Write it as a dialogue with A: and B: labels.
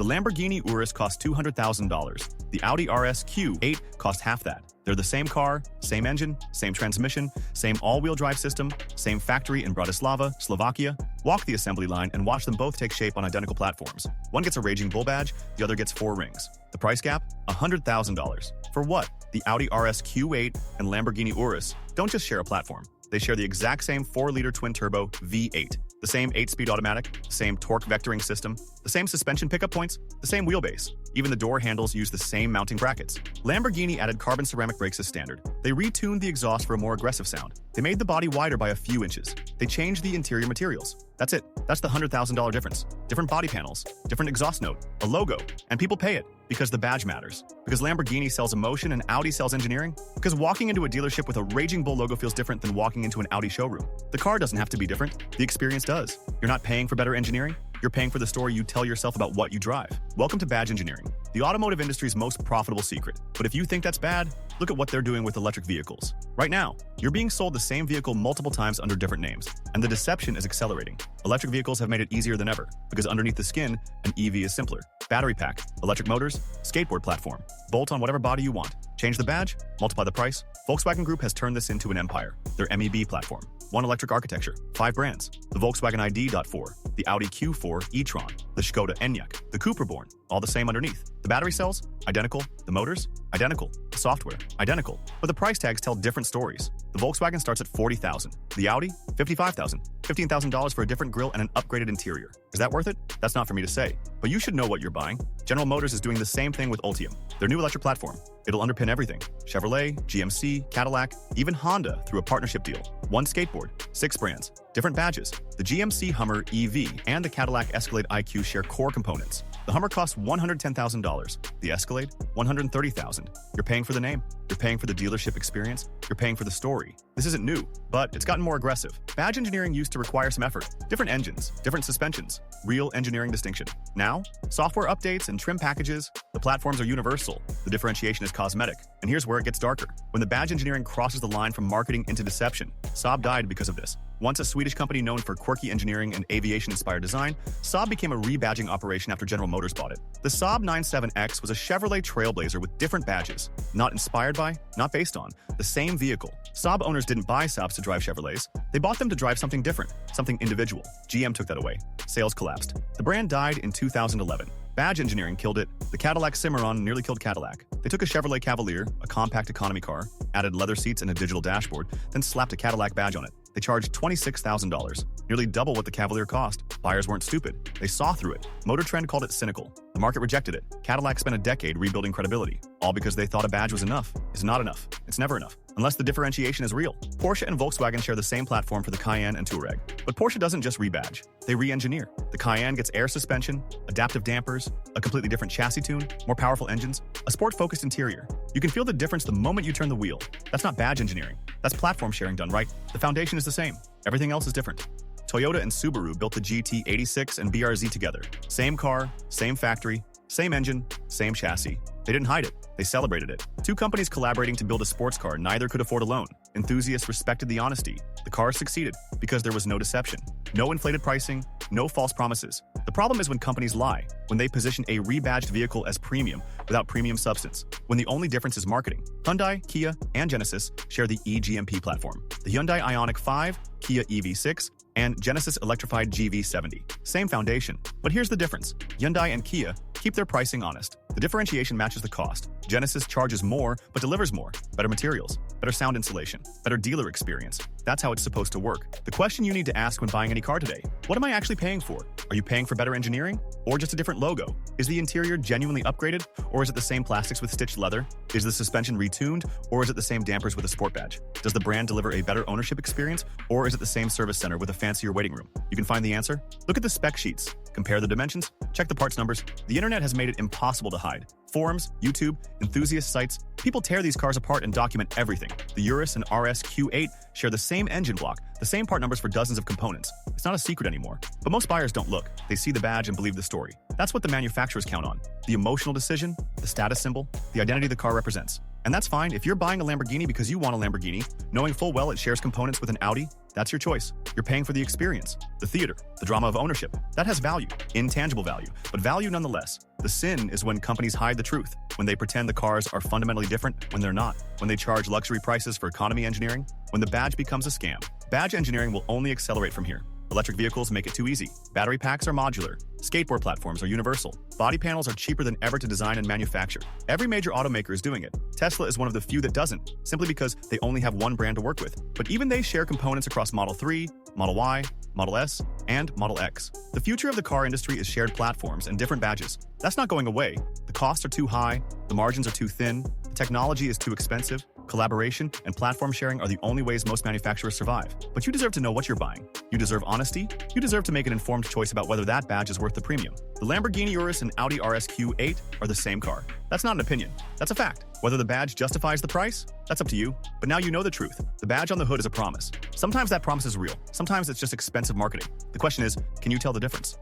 A: The Lamborghini Urus cost $200,000. The Audi RS Q8 cost half that. They're the same car, same engine, same transmission, same all-wheel drive system, same factory in Bratislava, Slovakia. Walk the assembly line and watch them both take shape on identical platforms. One gets a Raging Bull badge, the other gets 4 rings. The price gap? $100,000. For what? The Audi RS Q8 and Lamborghini Urus don't just share a platform. They share the exact same 4-liter twin-turbo V8, the same 8-speed automatic, the same torque vectoring system, the same suspension pickup points, the same wheelbase. Even the door handles use the same mounting brackets. Lamborghini added carbon ceramic brakes as standard. They retuned the exhaust for a more aggressive sound. They made the body wider by a few inches. They changed the interior materials. That's it. That's the $100,000 difference. Different body panels, different exhaust note, a logo, and people pay it because the badge matters. Because Lamborghini sells emotion and Audi sells engineering. Because walking into a dealership with a Raging Bull logo feels different than walking into an Audi showroom. The car doesn't have to be different. The experience does. You're not paying for better engineering. You're paying for the story you tell yourself about what you drive. Welcome to badge engineering, the automotive industry's most profitable secret. But if you think that's bad, look at what they're doing with electric vehicles. Right now, you're being sold the same vehicle multiple times under different names, and the deception is accelerating. Electric vehicles have made it easier than ever, because underneath the skin, an EV is simpler. Battery pack, electric motors, skateboard platform. Bolt on whatever body you want. Change the badge, multiply the price. Volkswagen Group has turned this into an empire. Their MEB platform. One electric architecture, 5 brands. The Volkswagen ID.4, the Audi Q4 e-tron, the Skoda Enyaq, the Cupra Born, all the same underneath. The battery cells, identical. The motors, identical. The software, identical. But the price tags tell different stories. The Volkswagen starts at $40,000. The Audi, $55,000. $15,000 for a different grille and an upgraded interior. Is that worth it? That's not for me to say. But you should know what you're buying. General Motors is doing the same thing with Ultium, their new electric platform. It'll underpin everything. Chevrolet, GMC, Cadillac, even Honda through a partnership deal. One skateboard, 6 brands, different badges. The GMC Hummer EV and the Cadillac Escalade IQ share core components. The Hummer costs $110,000. The Escalade, $130,000. You're paying for the name. You're paying for the dealership experience. You're paying for the story. This isn't new, but it's gotten more aggressive. Badge engineering used to require some effort. Different engines, different suspensions, real engineering distinction. Now, software updates and trim packages, the platforms are universal. The differentiation is cosmetic. And here's where it gets darker. When the badge engineering crosses the line from marketing into deception, Saab died because of this. Once a Swedish company known for quirky engineering and aviation-inspired design, Saab became a rebadging operation after General Motors bought it. The Saab 97X was a Chevrolet Trailblazer with different badges. Not inspired by, not based on, the same vehicle. Saab owners didn't buy Saabs to drive Chevrolets. They bought them to drive something different, something individual. GM took that away. Sales collapsed. The brand died in 2011. Badge engineering killed it. The Cadillac Cimarron nearly killed Cadillac. They took a Chevrolet Cavalier, a compact economy car, added leather seats and a digital dashboard, then slapped a Cadillac badge on it. They charged $26,000, nearly double what the Cavalier cost. Buyers weren't stupid. They saw through it. Motor Trend called it cynical. The market rejected it. Cadillac spent a decade rebuilding credibility, all because they thought a badge was enough. It's not enough. It's never enough, unless the differentiation is real. Porsche and Volkswagen share the same platform for the Cayenne and Touareg. But Porsche doesn't just rebadge. They re-engineer. The Cayenne gets air suspension, adaptive dampers, a completely different chassis tune, more powerful engines, a sport-focused interior. You can feel the difference the moment you turn the wheel. That's not badge engineering. That's platform sharing done right. The foundation is the same. Everything else is different. Toyota and Subaru built the GT86 and BRZ together. Same car, same factory, same engine, same chassis. They didn't hide it. They celebrated it. 2 companies collaborating to build a sports car neither could afford alone. Enthusiasts respected the honesty. The cars succeeded because there was no deception. No inflated pricing, no false promises. The problem is when companies lie, when they position a rebadged vehicle as premium without premium substance, when the only difference is marketing. Hyundai, Kia, and Genesis share the eGMP platform. The Hyundai Ioniq 5, Kia EV6, and Genesis electrified GV70. Same foundation. But here's the difference. Hyundai and Kia keep their pricing honest. The differentiation matches the cost. Genesis charges more, but delivers more. Better materials, better sound insulation, better dealer experience. That's how it's supposed to work. The question you need to ask when buying any car today: what am I actually paying for? Are you paying for better engineering? Or just a different logo? Is the interior genuinely upgraded? Or is it the same plastics with stitched leather? Is the suspension retuned? Or is it the same dampers with a sport badge? Does the brand deliver a better ownership experience? Or is it the same service center with a fancier waiting room? You can find the answer. Look at the spec sheets. Compare the dimensions. Check the parts numbers. The internet has made it impossible to hide. Forums, YouTube, enthusiast sites, people tear these cars apart and document everything. The Urus and RS Q8 share the same engine block, the same part numbers for dozens of components. It's not a secret anymore. But most buyers don't look. They see the badge and believe the story. That's what the manufacturers count on. The emotional decision, the status symbol, the identity the car represents. And that's fine if you're buying a Lamborghini because you want a Lamborghini, knowing full well it shares components with an Audi, That's your choice. You're paying for the experience, the theater, the drama of ownership. That has value, intangible value, but value nonetheless. The sin is when companies hide the truth, when they pretend the cars are fundamentally different when they're not, when they charge luxury prices for economy engineering, when the badge becomes a scam. Badge engineering will only accelerate from here. Electric vehicles make it too easy. Battery packs are modular. Skateboard platforms are universal. Body panels are cheaper than ever to design and manufacture. Every major automaker is doing it. Tesla is one of the few that doesn't, simply because they only have one brand to work with. But even they share components across Model 3, Model Y, Model S, and Model X. The future of the car industry is shared platforms and different badges. That's not going away. The costs are too high, the margins are too thin, the technology is too expensive. Collaboration and platform sharing are the only ways most manufacturers survive. But you deserve to know what you're buying. You deserve honesty. You deserve to make an informed choice about whether that badge is worth the premium. The Lamborghini Urus and Audi RS Q8 are the same car. That's not an opinion. That's a fact. Whether the badge justifies the price, that's up to you. But now you know the truth. The badge on the hood is a promise. Sometimes that promise is real. Sometimes it's just expensive marketing. The question is, can you tell the difference?